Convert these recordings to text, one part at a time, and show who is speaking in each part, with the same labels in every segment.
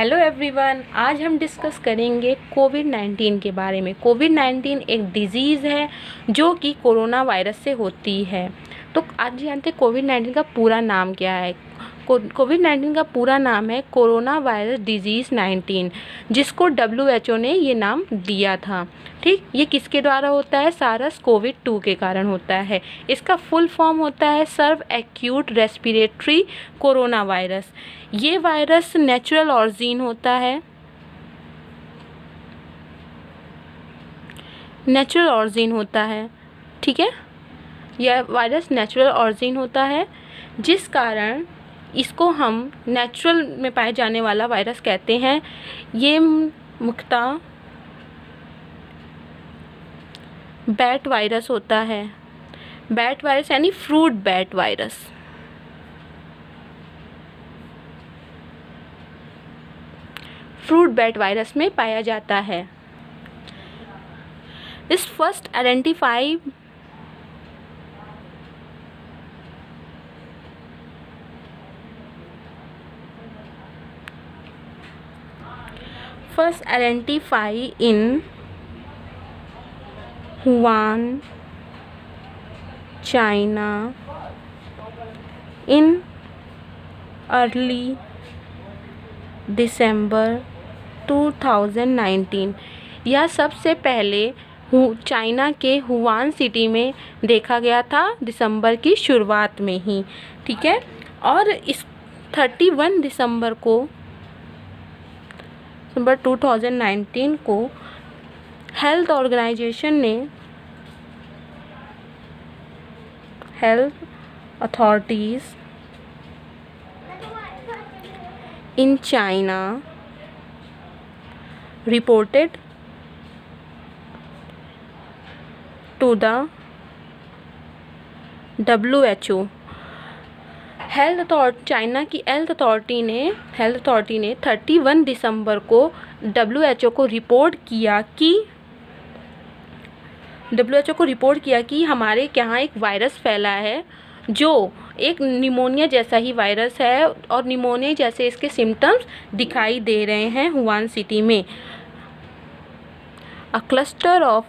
Speaker 1: Hello everyone, आज हम discuss करेंगे कोविड-19 के बारे में। कोविड-19 एक डिज़ीज़ है जो कि कोरोना वायरस से होती है। तो आज जानते हैं कोविड-19 का पूरा नाम क्या है। कोविड-19 का पूरा नाम है कोरोना वायरस डिजीज़ 19, जिसको WHO ने ये नाम दिया था। ठीक, ये किसके द्वारा होता है? सारस कोविड-2 के कारण होता है। इसका फुल फॉर्म होता है सर्व एक्यूट रेस्पिरेटरी कोरोना वायरस। ये वायरस नेचुरल ऑरिजिन होता है, ठीक है। यह वायरस नेचुरल ऑरिजिन होता है, जिस कारण इसको हम नेचुरल में पाए जाने वाला वायरस कहते हैं। ये मुख्यतः बैट वायरस होता है। बैट वायरस यानी fruit bat virus. Fruit bat virus में पाया जाता है। इस first identify in Wuhan, China in early December 2019। यह सबसे पहले चाइना के हुआन सिटी में देखा गया था दिसंबर की शुरुआत में ही, ठीक है। और इस 31 दिसंबर 2019 को health authorities in China reported to the WHO। China की हेल्थ अथॉरिटी ने 31 दिसंबर को WHO को रिपोर्ट किया कि हमारे यहाँ एक वायरस फैला है जो एक निमोनिया जैसा ही वायरस है, और निमोनिया जैसे इसके सिम्टम्स दिखाई दे रहे हैं हुआन सिटी में। A cluster of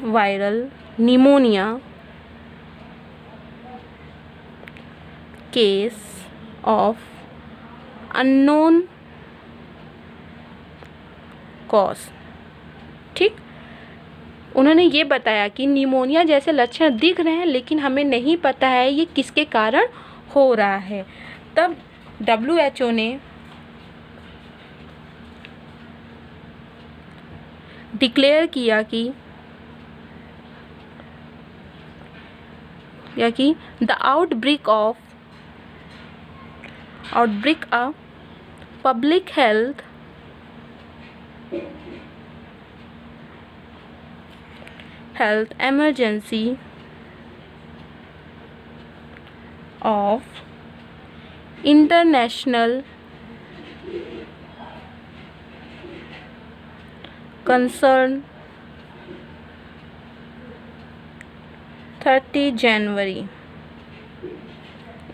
Speaker 1: viral pneumonia case of unknown cause। ठीक, उन्होंने ये बताया कि निमोनिया जैसे लक्षण दिख रहे हैं, लेकिन हमें नहीं पता है ये किसके कारण हो रहा है। तब WHO ने डिक्लेयर किया कि the outbreak a public health emergency of international concern 30 जनवरी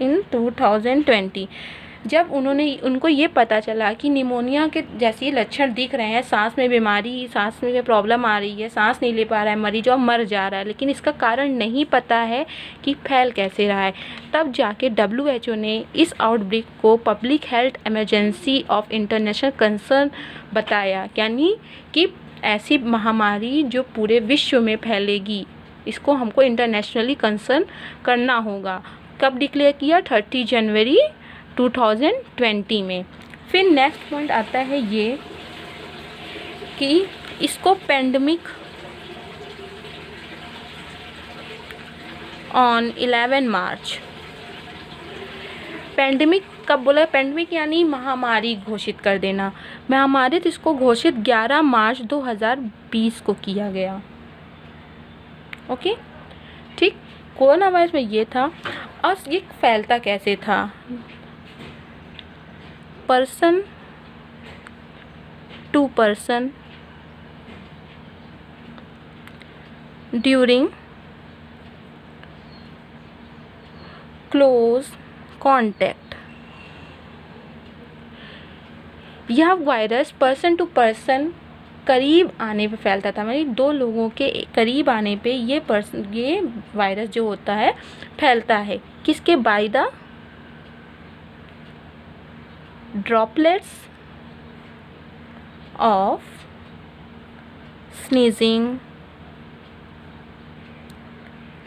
Speaker 1: इन 2020। जब उनको ये पता चला कि निमोनिया के जैसे लक्षण दिख रहे हैं, सांस में प्रॉब्लम आ रही है, सांस नहीं ले पा रहा है मरीज और मर जा रहा है, लेकिन इसका कारण नहीं पता है कि फैल कैसे रहा है। तब जाके WHO ने इस आउटब्रेक को public health emergency of international concern बताया, यानी कि ऐसी महामारी जो पूरे विश्व में फैलेगी, इसको हमको इंटरनेशनली कंसर्न करना होगा। कब डिक्लेयर किया? 30 जनवरी 2020 में। फिर नेक्स्ट पॉइंट आता है ये कि इसको पेंडेमिक ऑन 11 मार्च। पेंडेमिक कब बोला? पेंडेमिक यानी महामारी घोषित कर देना। महामारी तो इसको घोषित 11 मार्च 2020 को किया गया। ओके, ठीक। कोरोना वायरस में ये था। और ये फैलता कैसे था? Person to person during close contact. यह वायरस पर्सन टू पर्सन करीब आने पे फैलता था, मतलब दो लोगों के करीब आने पे ये वायरस जो होता है फैलता है। किसके? By the droplets of sneezing,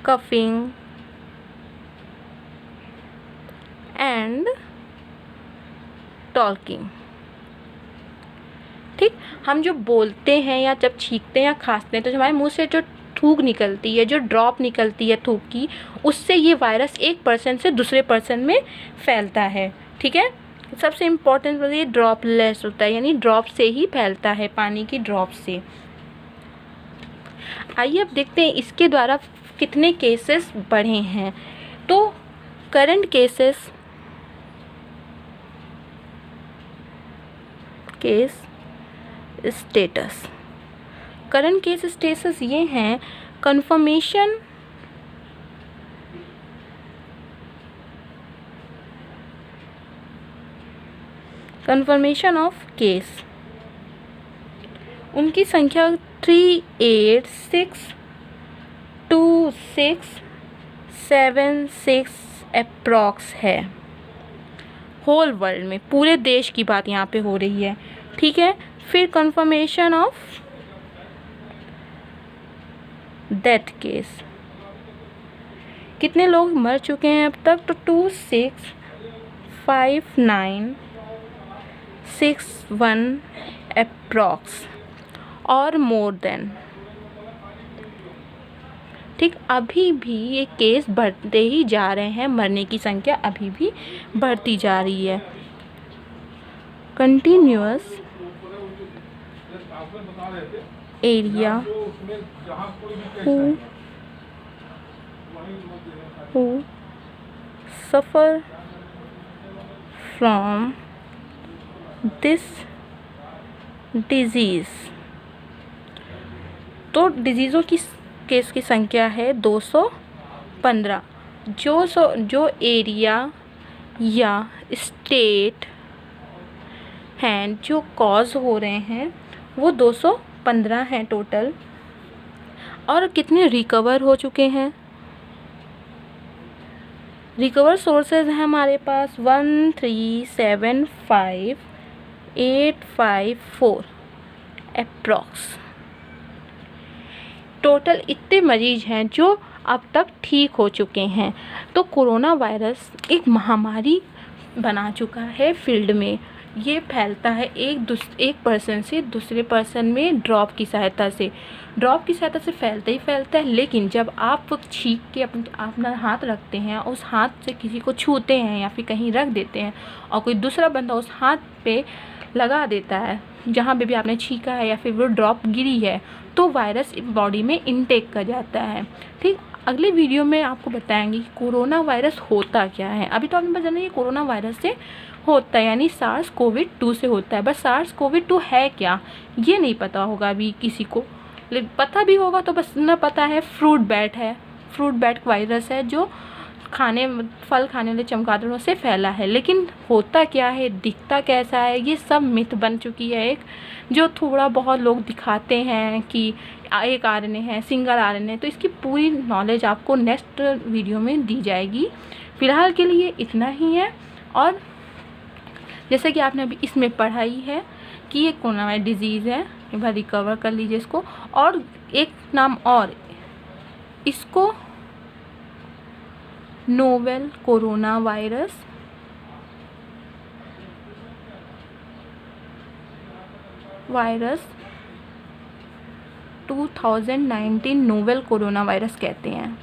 Speaker 1: coughing and talking. ठीक, हम जो बोलते हैं या जब छींकते हैं या खांसते हैं तो हमारे मुंह से जो थूक निकलती है, जो ड्रॉप निकलती है थूक की, उससे ये वायरस एक पर्सन से दूसरे पर्सन में फैलता है। ठीक है, सबसे इम्पोर्टेंट ये ड्रॉपलेट्स होता है, यानी ड्रॉप से ही फैलता है, पानी की ड्रॉप से। आइए अब देखते हैं इसके द्वारा कितने केसेस बढ़े हैं। तो current case status, current case status ये हैं: कन्फर्मेशन ऑफ केस, उनकी संख्या 3862,676 अप्रॉक्स है। होल वर्ल्ड में, पूरे देश की बात यहाँ पे हो रही है। ठीक है, फिर कन्फर्मेशन ऑफ डेथ केस, कितने लोग मर चुके हैं अब तक? तो 265961 अप्रॉक्स और मोर देन। ठीक, अभी भी ये केस बढ़ते ही जा रहे हैं, मरने की संख्या अभी भी बढ़ती जा रही है। Continuous area who suffer from this disease, तो डिजीज़ों की केस की संख्या है 215। जो एरिया या स्टेट हैं जो कॉज हो रहे हैं वो 215 हैं टोटल। और कितने रिकवर हो चुके हैं? रिकवर सोर्सेज हैं हमारे पास 1375854 अप्रॉक्स। टोटल इतने मरीज हैं जो अब तक ठीक हो चुके हैं। तो कोरोना वायरस एक महामारी बना चुका है फील्ड में। ये फैलता है एक पर्सन से दूसरे पर्सन में ड्रॉप की सहायता से फैलता ही फैलता है। लेकिन जब आप छींक के अपना हाथ रखते हैं, उस हाथ से किसी को छूते हैं या फिर कहीं रख देते हैं और कोई दूसरा बंदा उस हाथ पे लगा देता है जहाँ पे भी आपने छींका है या फिर वो ड्रॉप गिरी है, तो वायरस बॉडी में इनटेक कर जाता है। ठीक, अगले वीडियो में आपको बताएंगे कि कोरोना वायरस होता क्या है। अभी तो आपने बता ये कोरोना वायरस से होता है, यानी SARS-CoV-2 से होता है। बस SARS-CoV-2 है क्या ये नहीं पता होगा अभी किसी को, लेकिन पता भी होगा तो बस न पता है फ्रूट बैट वायरस है जो फल खाने वाले चमगादड़ों से फैला है। लेकिन होता क्या है, दिखता कैसा है, ये सब मिथ बन चुकी है एक, जो थोड़ा बहुत लोग दिखाते हैं कि एक RNA है, सिंगल RNA। तो इसकी पूरी नॉलेज आपको नेक्स्ट वीडियो में दी जाएगी। फ़िलहाल के लिए इतना ही है। और जैसे कि आपने अभी इसमें पढ़ाई है कि ये कोरोना वायरस डिजीज़ है, एक बार रिकवर कर लीजिए इसको। और एक नाम और, इसको novel corona virus virus 2019 novel corona virus कहते हैं।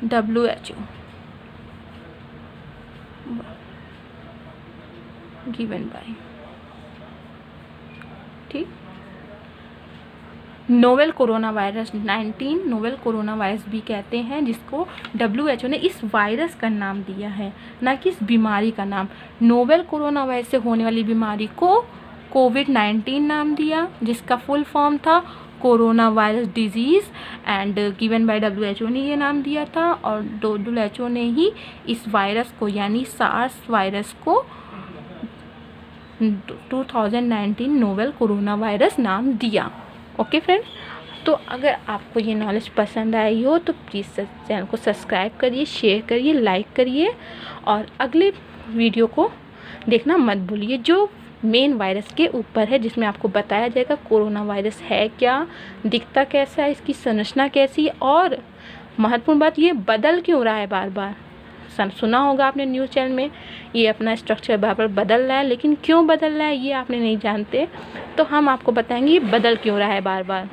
Speaker 1: WHO given by. ठीक, novel corona virus 19 novel corona virus भी कहते हैं, जिसको WHO ने इस वायरस का नाम दिया है, ना कि इस बीमारी का नाम। नोवेल कोरोना वायरस से होने वाली बीमारी को कोविड-19 नाम दिया, जिसका फुल फॉर्म था corona virus disease and given by WHO ने ये नाम दिया था, और WHO ने ही इस वायरस को यानी सार्स वायरस को 2019 नोवेल कोरोना वायरस नाम दिया। ओके फ्रेंड्स, तो अगर आपको ये नॉलेज पसंद आई हो तो प्लीज़ चैनल को सब्सक्राइब करिए, शेयर करिए, लाइक करिए, और अगले वीडियो को देखना मत भूलिए जो मेन वायरस के ऊपर है, जिसमें आपको बताया जाएगा कोरोना वायरस है क्या, दिखता कैसा है, इसकी संरचना कैसी, और महत्वपूर्ण बात ये बदल क्यों रहा है बार बार। सुना होगा आपने न्यूज़ चैनल में, ये अपना स्ट्रक्चर बार बार बदल रहा है, लेकिन क्यों बदल रहा है ये आपने नहीं जानते, तो हम आपको बताएंगे ये बदल क्यों रहा है बार बार।